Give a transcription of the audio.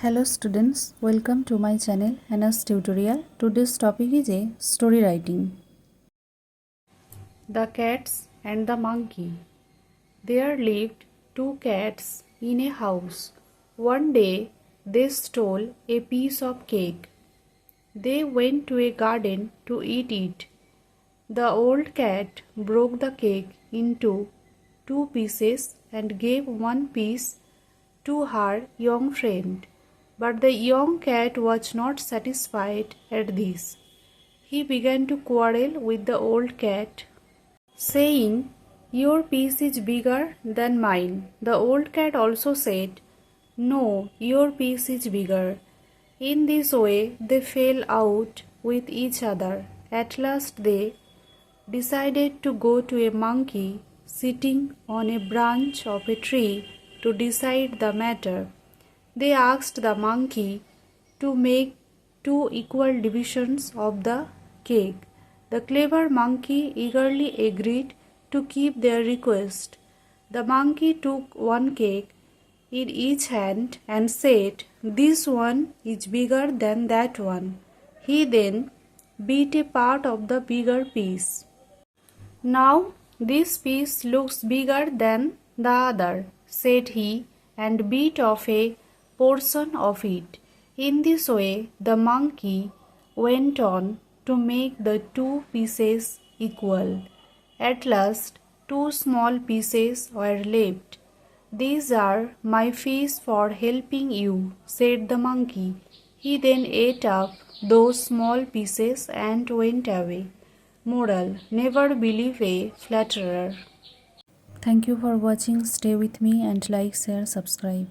Hello students, welcome to my channel Hannah's Tutorial. Today's topic is a story writing. The Cats and the Monkey. There lived two cats in a house. One day they stole a piece of cake. They went to a garden to eat it. The old cat broke the cake into two pieces and gave one piece to her young friend. But the young cat was not satisfied at this. He began to quarrel with the old cat, saying, "Your piece is bigger than mine." The old cat also said, "No, your piece is bigger." In this way, they fell out with each other. At last, they decided to go to a monkey sitting on a branch of a tree to decide the matter. They asked the monkey to make two equal divisions of the cake. The clever monkey eagerly agreed to keep their request. The monkey took one cake in each hand and said, "This one is bigger than that one." He then beat a part of the bigger piece. "Now this piece looks bigger than the other," said he, and beat off a portion of it. In this way, the monkey went on to make the two pieces equal. At last, two small pieces were left. "These are my fees for helping you," said the monkey. He then ate up those small pieces and went away. Moral: never believe a flatterer. Thank you for watching. Stay with me and like, share, subscribe.